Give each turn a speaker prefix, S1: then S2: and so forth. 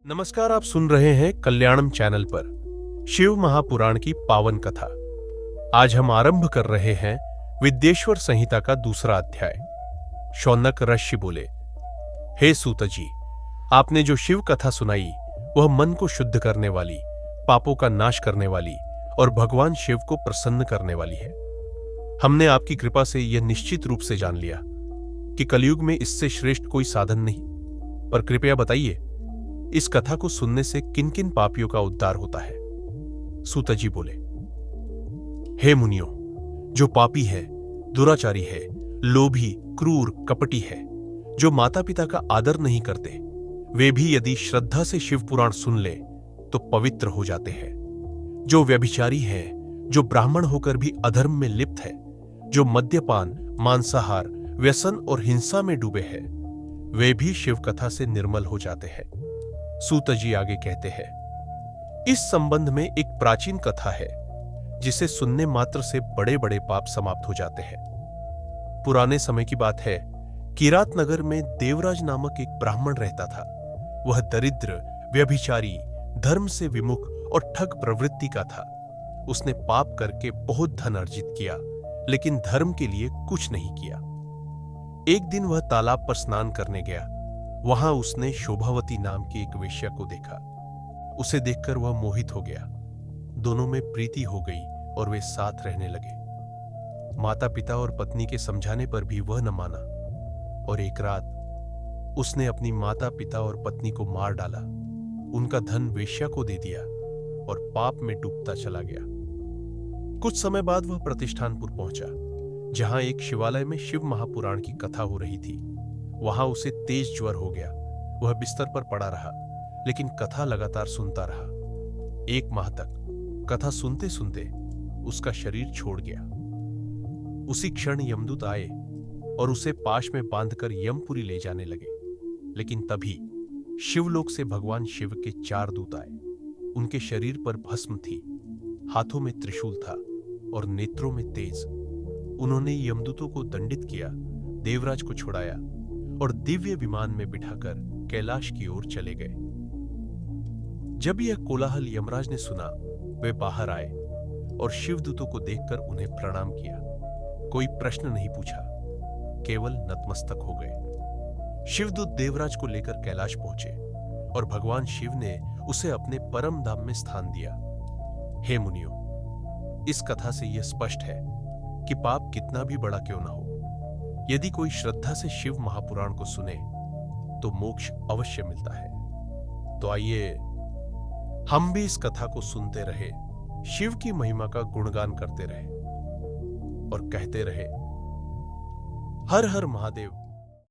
S1: नमस्कार, आप सुन रहे हैं कल्याणम चैनल पर शिव महापुराण की पावन कथा। आज हम आरंभ कर रहे हैं विद्येश्वर संहिता का दूसरा अध्याय। शौनक ऋषि बोले, हे सूत जी, आपने जो शिव कथा सुनाई वह मन को शुद्ध करने वाली, पापों का नाश करने वाली और भगवान शिव को प्रसन्न करने वाली है। हमने आपकी कृपा से यह निश्चित रूप से जान लिया कि कलयुग में इससे श्रेष्ठ कोई साधन नहीं। पर कृपया बताइए, इस कथा को सुनने से किन किन पापियों का उद्धार होता है? सूत जी बोले, हे मुनियों, जो पापी है, दुराचारी है, लोभी, क्रूर, कपटी है, जो माता पिता का आदर नहीं करते, वे भी यदि श्रद्धा से शिव पुराण सुन ले तो पवित्र हो जाते हैं। जो व्यभिचारी है, जो ब्राह्मण होकर भी अधर्म में लिप्त है, जो मद्यपान, मांसाहार, व्यसन और हिंसा में डूबे हैं, वे भी शिव कथा से निर्मल हो जाते हैं। सूत जी आगे कहते हैं, इस संबंध में एक प्राचीन कथा है जिसे सुनने मात्र से बड़े बड़े पाप समाप्त हो जाते हैं। पुराने समय की बात है, किरात नगर में देवराज नामक एक ब्राह्मण रहता था। वह दरिद्र, व्यभिचारी, धर्म से विमुख और ठग प्रवृत्ति का था। उसने पाप करके बहुत धन अर्जित किया, लेकिन धर्म के लिए कुछ नहीं किया। एक दिन वह तालाब पर स्नान करने गया। वहां उसने शोभावती नाम की एक वेश्या को देखा। उसे देखकर वह मोहित हो गया। दोनों में प्रीति हो गई और वे साथ रहने लगे। माता पिता और पत्नी के समझाने पर भी वह न माना और एक रात उसने अपनी माता पिता और पत्नी को मार डाला, उनका धन वेश्या को दे दिया और पाप में डूबता चला गया। कुछ समय बाद वह प्रतिष्ठानपुर पहुंचा, जहां एक शिवालय में शिव महापुराण की कथा हो रही थी। वहां उसे तेज ज्वर हो गया। वह बिस्तर पर पड़ा रहा, लेकिन कथा लगातार सुनता रहा। 1 माह तक कथा सुनते सुनते उसका शरीर छोड़ गया। उसी क्षण यमदूत आए और उसे पाश में बांधकर यमपुरी ले जाने लगे। लेकिन तभी शिवलोक से भगवान शिव के 4 दूत आए। उनके शरीर पर भस्म थी, हाथों में त्रिशूल था और नेत्रों में तेज। उन्होंने यमदूतों को दंडित किया, देवराज को छुड़ाया और दिव्य विमान में बिठाकर कैलाश की ओर चले गए। जब यह कोलाहल यमराज ने सुना, वे बाहर आए और शिवदूतों को देखकर उन्हें प्रणाम किया। कोई प्रश्न नहीं पूछा, केवल नतमस्तक हो गए। शिवदूत देवराज को लेकर कैलाश पहुंचे और भगवान शिव ने उसे अपने परम धाम में स्थान दिया। हे मुनियों, इस कथा से यह स्पष्ट है कि पाप कितना भी बड़ा क्यों ना हो, यदि कोई श्रद्धा से शिव महापुराण को सुने तो मोक्ष अवश्य मिलता है। तो आइए हम भी इस कथा को सुनते रहे, शिव की महिमा का गुणगान करते रहे और कहते रहे, हर हर महादेव,